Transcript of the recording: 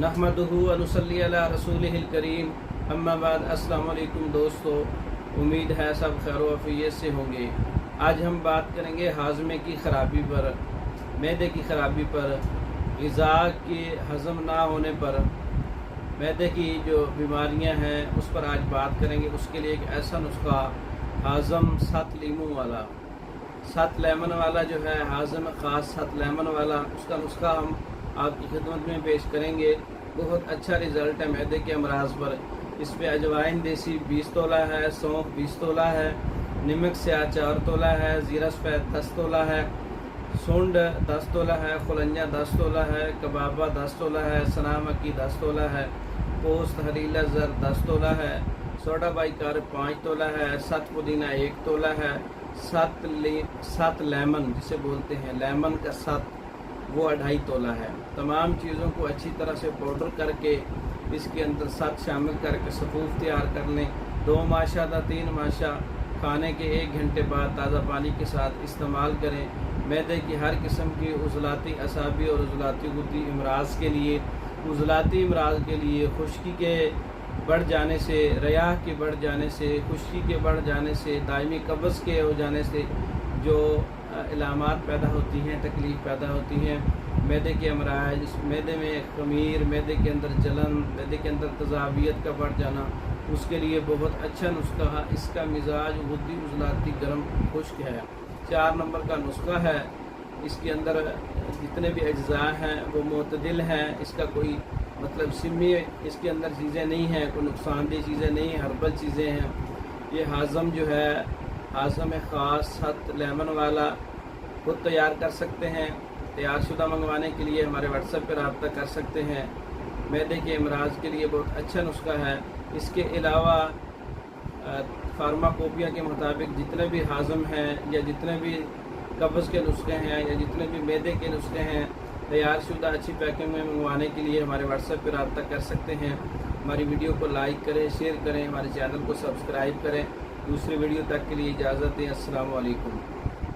नहमदुहु व नुसल्ली अला रसूलिहिल करीम, अम्मा बाद। अस्सलाम वालेकुम दोस्तों, उम्मीद है सब खैर वफ़ियत से होंगे। आज हम बात करेंगे हाजमे की ख़राबी पर, मैदे की ख़राबी पर, ग़िज़ा के हज़म ना होने पर, मैदे की जो बीमारियां हैं उस पर आज बात करेंगे। उसके लिए एक ऐसा नुस्खा हाज़म 7 लीमू वाला, 7 लेमन वाला जो है हाज़म ख़ास 7 लेमन वाला, उसका नुस्खा हम आपकी खिदमत में पेश करेंगे। बहुत अच्छा रिज़ल्ट है मैदे के अमराज पर। इस पर अजवाइन देसी 20 तोला है, सौंफ 20 तोला है, नमक स्याह 4 तोला है, ज़ीरा सफ़ेद 10 तोला है, सूंड 10 तोला है, खुलंजा 10 तोला है, कबाबा 10 तोला है, सना मक्की 10 तोला है, पोस्त हरीला ज़र 10 तोला है, सोडा बाइकार 5 तोला है, 7 पुदीना 1 तोला है, 7 लेमन जिसे बोलते हैं लेमन का 7 वो 2.5 तोला है। तमाम चीज़ों को अच्छी तरह से पाउडर करके इसके अंदर 7 शामिल करके सफ़ूफ तैयार कर लें। 2 माशा या 3 माशा खाने के 1 घंटे बाद ताज़ा पानी के साथ इस्तेमाल करें। मैदे की हर किस्म की उज़लाती असाबी और उज़लाती गुद्दी इमराज के लिए, उज़लाती इमराज के लिए, खुश्की के बढ़ जाने से, रयाह के बढ़ जाने से, खुश्की के बढ़ जाने से, दायमी कब्ज़ के हो जाने से जो इलामात पैदा होती हैं, तकलीफ़ पैदा होती हैं, मैदे के अमराज, मैदे में ख़मीर, मैदे के अंदर जलन, मैदे के अंदर तज़ावियत का बढ़ जाना, उसके लिए बहुत अच्छा नुस्खा है। इसका मिजाज गुद्दी उज़लाती गर्म खुश्क है। 4 नंबर का नुस्खा है। इसके अंदर जितने भी अज्जा हैं वो मुतदिल हैं। इसका कोई मतलब सिमी इसके अंदर चीज़ें नहीं हैं, कोई नुकसानदेह चीज़ें नहीं हैं, हर्बल चीज़ें हैं। ये हाज़म जो है हाज़म ख़ास 7 लेमन वाला खुद तैयार कर सकते हैं। तैयार शुदा मंगवाने के लिए हमारे व्हाट्सएप पर रब्ता कर सकते हैं। मैदे के अमराज के लिए बहुत अच्छा नुस्खा है। इसके अलावा फार्माकोपिया के मुताबिक जितने भी हाज़म हैं या जितने भी कब्ज़ के नुस्खे हैं या जितने भी मैदे के नुस्खे हैं, तैयार शुदा अच्छी पैकिंग में मंगवाने के लिए हमारे व्हाट्सएप पर रब्ता कर सकते हैं। हमारी वीडियो को लाइक करें, शेयर करें, हमारे चैनल को सब्सक्राइब करें। दूसरी वीडियो तक के लिए इजाज़त दें। अस्सलाम वालेकुम।